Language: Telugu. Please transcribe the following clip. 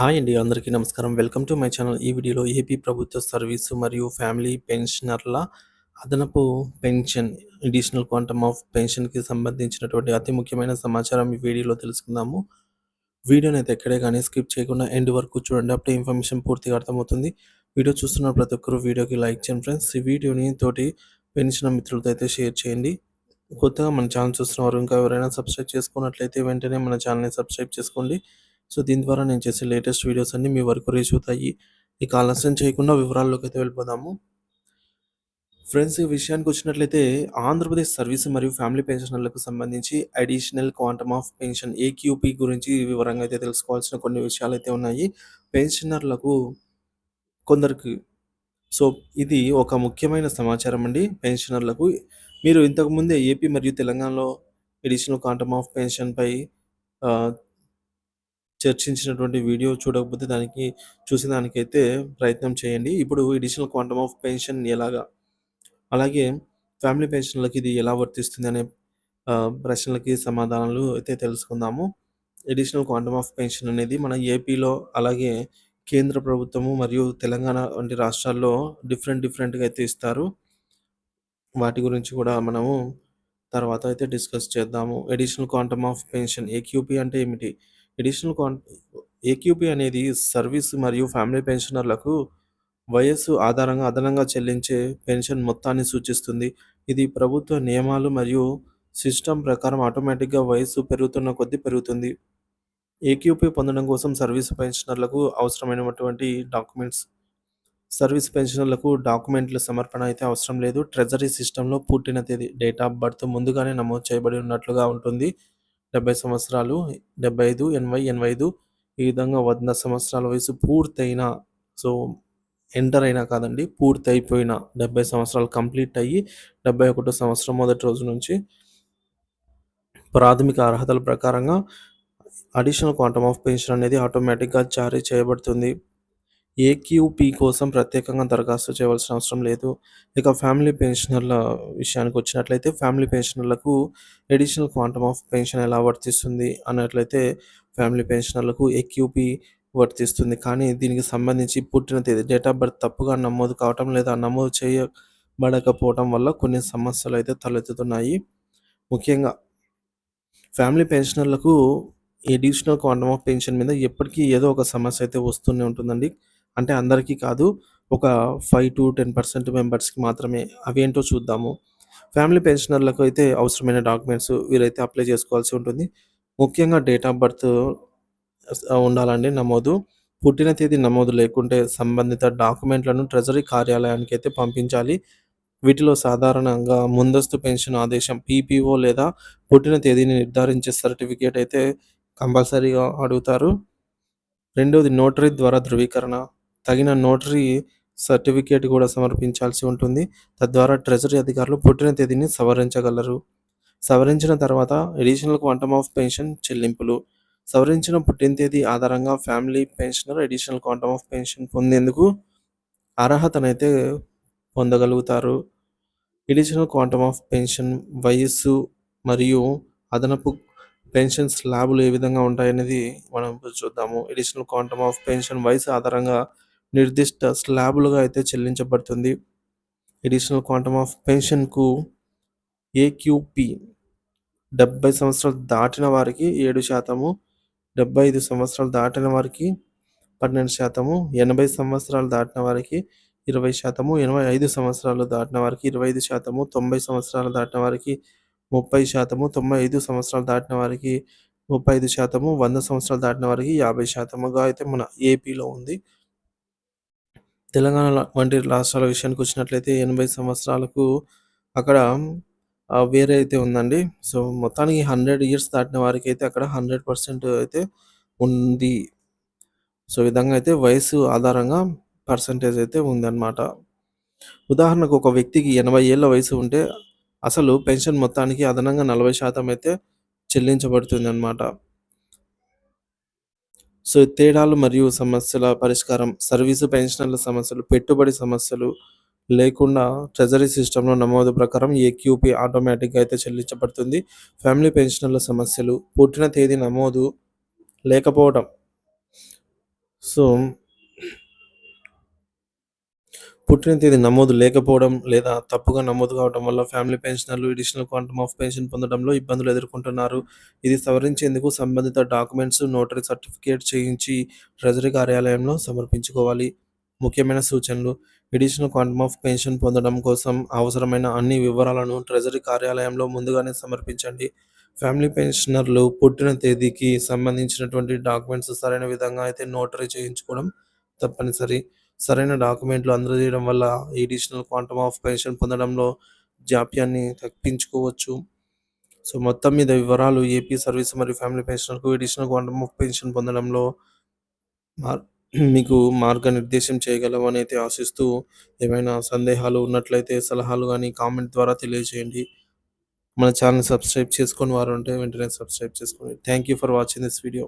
హాయ్ అండి. అందరికీ నమస్కారం. Welcome to my channel. ఈ వీడియోలో ఏపీ ప్రభుత్వ సర్వీసు మరియు ఫ్యామిలీ పెన్షనర్ల అదనపు పెన్షన్ అడిషనల్ క్వాంటమ్ ఆఫ్ పెన్షన్‌కి సంబంధించినటువంటి అతి ముఖ్యమైన సమాచారం ఈ వీడియోలో తెలుసుకుందాము. వీడియోనైతే ఎక్కడే గాని స్కిప్ చేయకుండా ఎండ్ వరకు చూడండి. అప్పుడే ఇన్ఫర్మేషన్ పూర్తిగా అర్థమవుతుంది. వీడియో చూస్తున్న ప్రతి ఒక్కరు వీడియోకి లైక్ చేయండి ఫ్రెండ్స్. ఈ వీడియోని తోటి పెన్షనర్ మిత్రులతో అయితే షేర్ చేయండి. కొత్తగా మన ఛానల్ చూస్తున్నవారు ఇంకా ఎవరైనా సబ్స్క్రైబ్ చేసుకున్నట్లయితే వెంటనే మన ఛానల్‌ని సబ్స్క్రైబ్ చేసుకోండి. సో, దీని ద్వారా నేను చేసే లేటెస్ట్ వీడియోస్ అన్నీ మీ వరకు రీచ్ అవుతాయి. ఇక ఆలస్యం చేయకుండా వివరాల్లోకైతే వెళ్ళిపోదాము. ఫ్రెండ్స్, ఈ విషయానికొచ్చినట్లయితే ఆంధ్రప్రదేశ్ సర్వీస్ మరియు ఫ్యామిలీ పెన్షనర్లకు సంబంధించి additional quantum of pension AQP గురించి వివరంగా అయితే తెలుసుకోవాల్సిన కొన్ని విషయాలైతే ఉన్నాయి. పెన్షనర్లకు కొందరికి సో, ఇది ఒక ముఖ్యమైన సమాచారం అండి పెన్షనర్లకు. మీరు ఇంతకుముందే ఏపీ మరియు తెలంగాణలో అడిషనల్ క్వాంటమ్ ఆఫ్ పెన్షన్‌పై ఆహ్, చర్చించినటువంటి వీడియో చూడకపోతే చూసేదానికైతే ప్రయత్నం చేయండి. ఇప్పుడు అడిషనల్ క్వాంటమ్ ఆఫ్ పెన్షన్ ఎలాగా, అలాగే ఫ్యామిలీ పెన్షన్‌లకి ఇది ఎలా వర్తిస్తుంది అనే ప్రశ్నలకి సమాధానాలు అయితే తెలుసుకుందాము. అడిషనల్ క్వాంటమ్ ఆఫ్ పెన్షన్ అనేది మన ఏపీలో, అలాగే కేంద్ర ప్రభుత్వము మరియు తెలంగాణ వంటి రాష్ట్రాల్లో డిఫరెంట్‌గా అయితే ఇస్తారు. వాటి గురించి కూడా మనము తర్వాత అయితే డిస్కస్ చేద్దాము. Additional quantum of pension AQP అంటే ఏమిటి? అడిషనల్ క్వాం ఏక్యూపీ అనేది సర్వీస్ మరియు ఫ్యామిలీ పెన్షనర్లకు వయస్సు ఆధారంగా అదనంగా చెల్లించే పెన్షన్ మొత్తాన్ని సూచిస్తుంది. ఇది ప్రభుత్వ నియమాలు మరియు సిస్టమ్ ప్రకారం ఆటోమేటిక్‌గా వయస్సు పెరుగుతున్న కొద్దీ పెరుగుతుంది. ఏక్యూపీ పొందడం కోసం సర్వీస్ పెన్షనర్లకు అవసరమైనటువంటి డాక్యుమెంట్స్. సర్వీస్ పెన్షనర్లకు డాక్యుమెంట్ల సమర్పణ అయితే అవసరం లేదు. ట్రెజరీ సిస్టమ్‌లో పుట్టిన తేదీ, డేట్ ఆఫ్ బర్త్ ముందుగానే నమోదు చేయబడి ఉన్నట్లుగా ఉంటుంది. 70 సంవత్సరాలు, 75, 80, 85 ఈ విధంగా 100 సంవత్సరాల వయసు పూర్తయిన, సో, ఎంటర్ అయినా కాదండి, పూర్తయిపోయిన 70 సంవత్సరాలు కంప్లీట్ అయ్యి 71 సంవత్సరం మొదటి రోజు నుంచి ప్రాథమిక అర్హతల ప్రకారంగా అడిషనల్ క్వాంటమ్ ఆఫ్ పెన్షన్ అనేది ఆటోమేటిక్‌గా జారీ చేయబడుతుంది. ఏక్యూపీ కోసం ప్రత్యేకంగా దరఖాస్తు చేయవలసిన అవసరం లేదు. ఇక ఫ్యామిలీ పెన్షనర్ల విషయానికొచ్చినట్లయితే, ఫ్యామిలీ పెన్షనర్లకు అడిషనల్ క్వాంటమ్ ఆఫ్ పెన్షన్ ఎలా వర్తిస్తుంది అన్నట్లయితే, ఫ్యామిలీ పెన్షనర్లకు ఏక్యూపీ వర్తిస్తుంది. కానీ దీనికి సంబంధించి పుట్టిన తేదీ, డేట్ ఆఫ్ బర్త్ తప్పుగా నమోదు కావటం లేదా నమోదు చేయబడకపోవటం వల్ల కొన్ని సమస్యలైతే తలెత్తుతున్నాయి. ముఖ్యంగా ఫ్యామిలీ పెన్షనర్లకు ఈ అడిషనల్ క్వాంటమ్ ఆఫ్ పెన్షన్ మీద ఎప్పటికీ ఏదో ఒక సమస్య అయితే వస్తూనే ఉంటుందండి. అంటే అందరికీ కాదు. ఒక 5-10% మెంబర్స్‌కి మాత్రమే. అవేంటో చూద్దాము. ఫ్యామిలీ పెన్షనర్లకు అయితే అవసరమైన డాక్యుమెంట్స్ వీరైతే అప్లై చేసుకోవాల్సి ఉంటుంది. ముఖ్యంగా డేట్ ఆఫ్ బర్త్ ఉండాలండి నమోదు. పుట్టిన తేదీ నమోదు లేకుంటే సంబంధిత డాక్యుమెంట్లను ట్రెజరీ కార్యాలయానికైతే పంపించాలి. వీటిలో సాధారణంగా ముందస్తు పెన్షన్ ఆదేశం పీపీఓ లేదా పుట్టిన తేదీని నిర్ధారించే సర్టిఫికేట్ అయితే కంపల్సరీగా అడుగుతారు. రెండోది నోటరీ ద్వారా ధృవీకరణ. తగిన నోటరీ సర్టిఫికేట్ కూడా సమర్పించాల్సి ఉంటుంది. తద్వారా ట్రెజరీ అధికారులు పుట్టిన తేదీని సవరించగలరు. సవరించిన తర్వాత అడిషనల్ క్వాంటమ్ ఆఫ్ పెన్షన్ చెల్లింపులు. సవరించిన పుట్టిన తేదీ ఆధారంగా family pensioner additional quantum of pension పొందేందుకు అర్హతనైతే పొందగలుగుతారు. అడిషనల్ క్వాంటమ్ ఆఫ్ పెన్షన్ వయస్సు మరియు అదనపు పెన్షన్ స్లాబులు ఏ విధంగా ఉంటాయనేది మనం ఇప్పుడు చూద్దాము. అడిషనల్ క్వాంటమ్ ఆఫ్ పెన్షన్ వయసు ఆధారంగా నిర్దిష్ట స్లాబులుగా అయితే చెల్లించబడుతుంది. అడిషనల్ క్వాంటమ్ ఆఫ్ పెన్షన్‌కు ఏక్యూపీ 70 సంవత్సరాలు దాటిన వారికి 7%, 75 సంవత్సరాలు దాటిన వారికి 12%, 80 సంవత్సరాలు దాటిన వారికి 20%, 85 సంవత్సరాలు దాటిన వారికి 25%, 90 సంవత్సరాలు దాటిన వారికి 30%, 95 సంవత్సరాలు దాటిన వారికి 35%, 100 సంవత్సరాలు దాటిన వారికి 50%గా అయితే మన ఏపీలో ఉంది. తెలంగాణ వంటి రాష్ట్రాల విషయానికొచ్చినట్లయితే 80 సంవత్సరాలకు అక్కడ వేరే అయితే ఉందండి. సో, మొత్తానికి 100 ఇయర్స్ దాటిన వారికైతే అక్కడ 100% అయితే ఉంది. సో, ఈ విధంగా అయితే వయస్సు ఆధారంగా పర్సెంటేజ్ అయితే ఉందన్నమాట. ఉదాహరణకు ఒక వ్యక్తికి 80 ఏళ్ల వయసు ఉంటే అసలు పెన్షన్ మొత్తానికి అదనంగా 40% అయితే చెల్లించబడుతుందన్నమాట. సో, తేడాలు మరియు సమస్యల పరిష్కారం. సర్వీసు పెన్షనర్ల సమస్యలు, పెట్టుబడి సమస్యలు లేకుండా ట్రెజరీ సిస్టమ్‌లో నమోదు ప్రకారం ఏక్యూపీ ఆటోమేటిక్‌గా అయితే చెల్లించబడుతుంది. ఫ్యామిలీ పెన్షనర్ల సమస్యలు, పుట్టిన తేదీ నమోదు లేకపోవడం. సో, పుట్టిన తేదీ నమోదు లేకపోవడం లేదా తప్పుగా నమోదు కావడం వల్ల ఫ్యామిలీ పెన్షనర్లు అడిషనల్ క్వాంటమ్ ఆఫ్ పెన్షన్ పొందడంలో ఇబ్బందులు ఎదుర్కొంటున్నారు. ఇది సవరించేందుకు సంబంధిత డాక్యుమెంట్స్, నోటరీ సర్టిఫికేట్ చేయించి ట్రెజరీ కార్యాలయంలో సమర్పించుకోవాలి. ముఖ్యమైన సూచనలు: అడిషనల్ క్వాంటమ్ ఆఫ్ పెన్షన్ పొందడం కోసం అవసరమైన అన్ని వివరాలను ట్రెజరీ కార్యాలయంలో ముందుగానే సమర్పించండి. ఫ్యామిలీ పెన్షనర్లు పుట్టిన తేదీకి సంబంధించినటువంటి డాక్యుమెంట్స్ సరైన విధంగా అయితే నోటరీ చేయించుకోవడం తప్పనిసరి. సరైన డాక్యుమెంట్లు అందజేయడం వల్ల ఈ అడిషనల్ క్వాంటమ్ ఆఫ్ పెన్షన్ పొందడంలో జాప్యాన్ని తప్పించుకోవచ్చు. సో, మొత్తం మీద వివరాలు ఏపీ సర్వీస్ మరియు ఫ్యామిలీ పెన్షనర్‌కు అడిషనల్ క్వాంటమ్ ఆఫ్ పెన్షన్ పొందడంలో మార్ మీకు మార్గనిర్దేశం చేయగలమని అయితే ఆశిస్తూ, ఏమైనా సందేహాలు ఉన్నట్లయితే సలహాలు గాని కామెంట్ ద్వారా తెలియజేయండి. మన ఛానెల్‌ని సబ్స్క్రైబ్ చేసుకోని వారు ఉంటే వెంటనే సబ్స్క్రైబ్ చేసుకోండి. Thank you for watching this video.